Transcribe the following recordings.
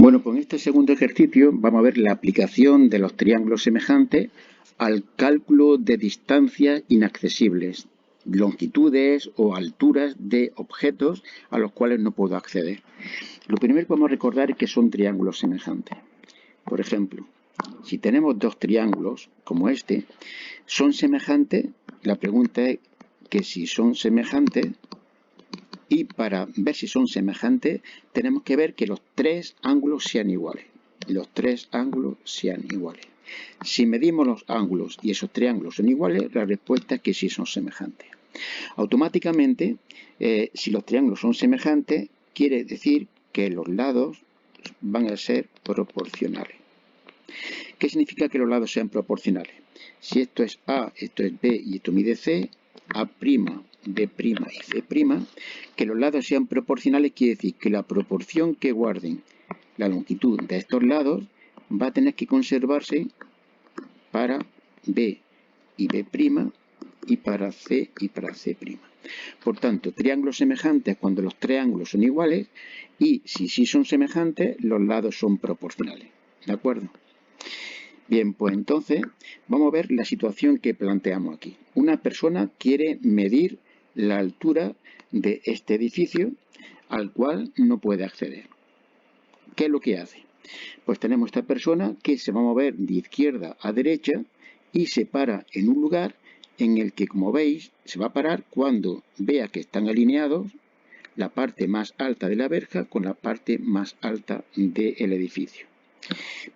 Bueno, pues en este segundo ejercicio vamos a ver la aplicación de los triángulos semejantes al cálculo de distancias inaccesibles, longitudes o alturas de objetos a los cuales no puedo acceder. Lo primero que vamos a recordar es que son triángulos semejantes. Por ejemplo, si tenemos dos triángulos como este, ¿son semejantes? La pregunta es que si son semejantes. Y para ver si son semejantes, tenemos que ver que los tres ángulos sean iguales. Los tres ángulos sean iguales. Si medimos los ángulos y esos triángulos son iguales, la respuesta es que sí son semejantes. Automáticamente, si los triángulos son semejantes, quiere decir que los lados van a ser proporcionales. ¿Qué significa que los lados sean proporcionales? Si esto es A, esto es B y esto mide C, A', B' y C', que los lados sean proporcionales quiere decir que la proporción que guarden la longitud de estos lados va a tener que conservarse para B y B' y para C y para C'. Por tanto, triángulos semejantes cuando los tres ángulos son iguales y si sí son semejantes, los lados son proporcionales. ¿De acuerdo? Bien, pues entonces vamos a ver la situación que planteamos aquí. Una persona quiere medir la altura de este edificio al cual no puede acceder. ¿Qué es lo que hace? Pues tenemos esta persona que se va a mover de izquierda a derecha y se para en un lugar en el que, como veis, se va a parar cuando vea que están alineados la parte más alta de la verja con la parte más alta del edificio.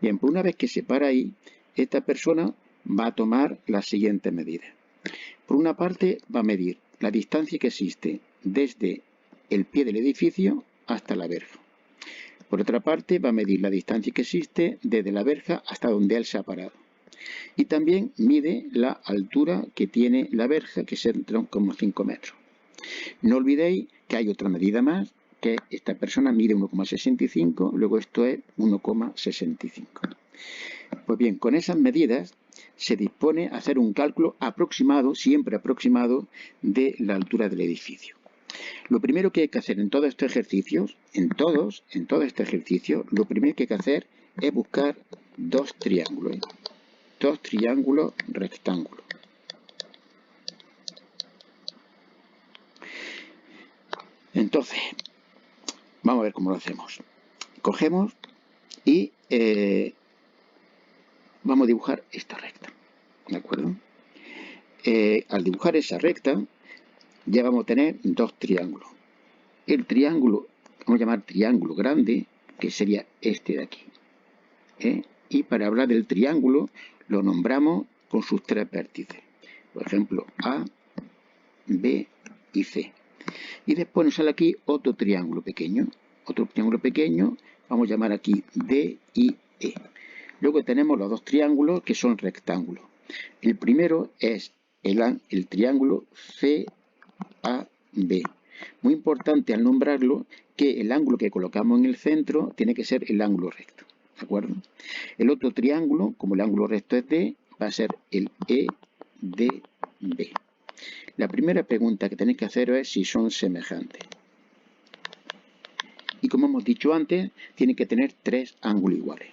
Bien, pues una vez que se para ahí, esta persona va a tomar las siguientes medidas. Por una parte, va a medir la distancia que existe desde el pie del edificio hasta la verja. Por otra parte, va a medir la distancia que existe desde la verja hasta donde él se ha parado. Y también mide la altura que tiene la verja, que es de 3,5 metros. No olvidéis que hay otra medida más, que esta persona mide 1,65, luego esto es 1,65. Pues bien, con esas medidas se dispone a hacer un cálculo aproximado, siempre aproximado, de la altura del edificio. Lo primero que hay que hacer en todos estos ejercicios, en todo este ejercicio, lo primero que hay que hacer es buscar dos triángulos rectángulos. Entonces, vamos a ver cómo lo hacemos. Cogemos y vamos a dibujar esta recta, ¿de acuerdo? Al dibujar esa recta, ya vamos a tener dos triángulos. El triángulo, vamos a llamar triángulo grande, que sería este de aquí. Y para hablar del triángulo, lo nombramos con sus tres vértices. Por ejemplo, A, B y C. Y después nos sale aquí otro triángulo pequeño. Otro triángulo pequeño, vamos a llamar aquí D y E. Luego tenemos los dos triángulos que son rectángulos. El primero es el triángulo CAB. Muy importante al nombrarlo que el ángulo que colocamos en el centro tiene que ser el ángulo recto. ¿De acuerdo? El otro triángulo, como el ángulo recto es D, va a ser el EDB. La primera pregunta que tenéis que hacer es si son semejantes. Y como hemos dicho antes, tiene que tener tres ángulos iguales.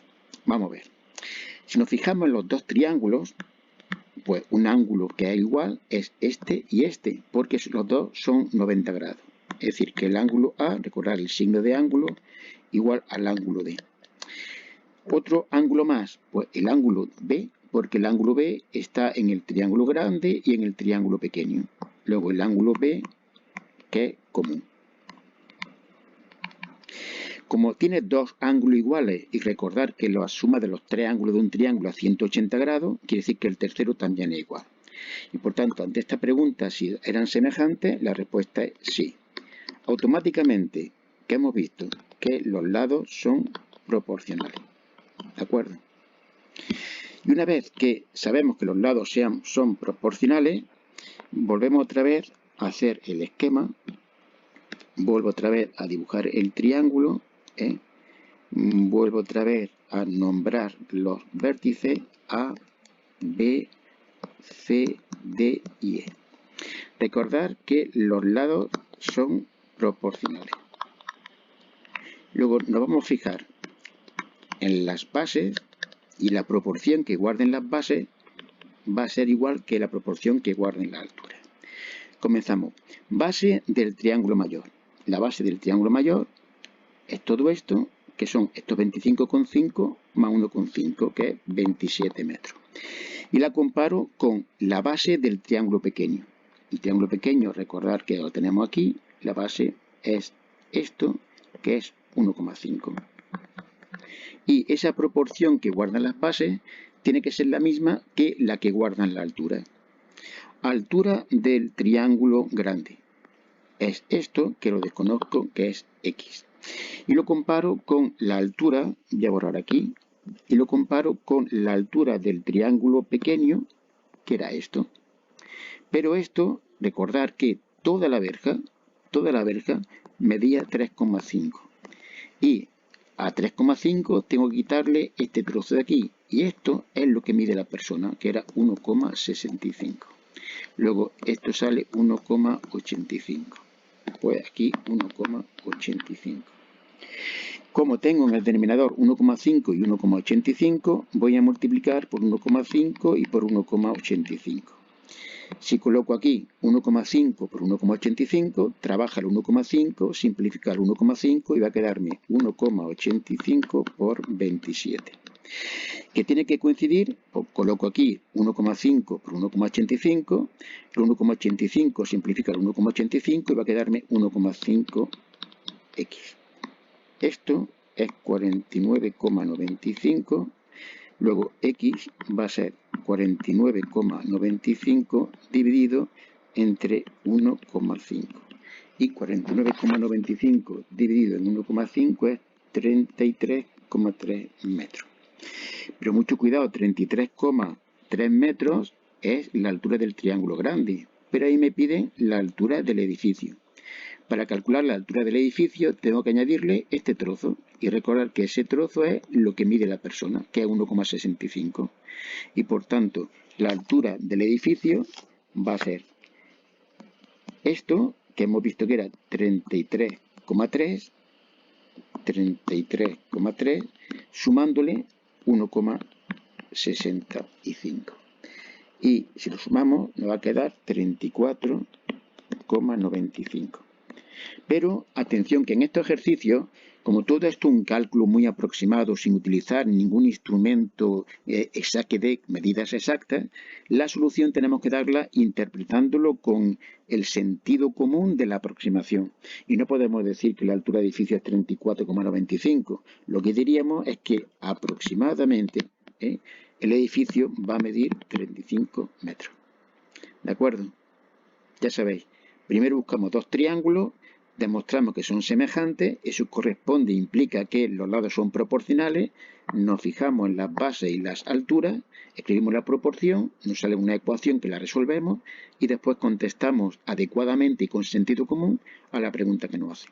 Vamos a ver. Si nos fijamos en los dos triángulos, pues un ángulo que es igual es este y este, porque los dos son 90 grados. Es decir, que el ángulo A, recordar el signo de ángulo, igual al ángulo D. Otro ángulo más, pues el ángulo B, porque el ángulo B está en el triángulo grande y en el triángulo pequeño. Luego el ángulo B, que es común. Como tiene dos ángulos iguales, y recordar que la suma de los tres ángulos de un triángulo es 180 grados, quiere decir que el tercero también es igual. Y por tanto, ante esta pregunta, si eran semejantes, la respuesta es sí. Automáticamente, ¿qué hemos visto? Que los lados son proporcionales. ¿De acuerdo? Y una vez que sabemos que los lados son proporcionales, volvemos otra vez a hacer el esquema. Vuelvo otra vez a dibujar el triángulo. Vuelvo otra vez a nombrar los vértices A, B, C, D y E. Recordar que los lados son proporcionales. Luego nos vamos a fijar en las bases y la proporción que guarden las bases va a ser igual que la proporción que guarden la altura. Comenzamos. Base del triángulo mayor. La base del triángulo mayor es todo esto, que son estos 25,5 más 1,5, que es 27 metros. Y la comparo con la base del triángulo pequeño. El triángulo pequeño, recordar que lo tenemos aquí, la base es esto, que es 1,5. Y esa proporción que guardan las bases tiene que ser la misma que la que guardan la altura. Altura del triángulo grande es esto, que lo desconozco, que es x. Y lo comparo con la altura, voy a borrar aquí, y lo comparo con la altura del triángulo pequeño, que era esto. Pero esto, recordar que toda la verja medía 3,5. Y a 3,5 tengo que quitarle este trozo de aquí. Y esto es lo que mide la persona, que era 1,65. Luego esto sale 1,85. Pues aquí 1,85. Como tengo en el denominador 1,5 y 1,85, voy a multiplicar por 1,5 y por 1,85. Si coloco aquí 1,5 por 1,85, trabaja el 1,5, simplifica el 1,5 y va a quedarme 1,85 por 27. ¿Qué tiene que coincidir? Pues coloco aquí 1,5 por 1,85, el 1,85 simplifica el 1,85 y va a quedarme 1,5x. Esto es 49,95, luego x va a ser 49,95 dividido entre 1,5. Y 49,95 dividido en 1,5 es 33,3 metros. Pero mucho cuidado, 33,3 metros es la altura del triángulo grande, pero ahí me piden la altura del edificio. Para calcular la altura del edificio tengo que añadirle este trozo y recordar que ese trozo es lo que mide la persona, que es 1,65. Y por tanto, la altura del edificio va a ser esto, que hemos visto que era 33,3, sumándole 1,65. Y si lo sumamos, nos va a quedar 34,95. Pero atención que en estos ejercicios, como todo esto es un cálculo muy aproximado sin utilizar ningún instrumento que dé medidas exactas, la solución tenemos que darla interpretándolo con el sentido común de la aproximación. Y no podemos decir que la altura del edificio es 34,95. Lo que diríamos es que aproximadamente el edificio va a medir 35 metros. ¿De acuerdo? Ya sabéis, primero buscamos dos triángulos, demostramos que son semejantes, eso corresponde, implica que los lados son proporcionales, nos fijamos en las bases y las alturas, escribimos la proporción, nos sale una ecuación que la resolvemos y después contestamos adecuadamente y con sentido común a la pregunta que nos hacen.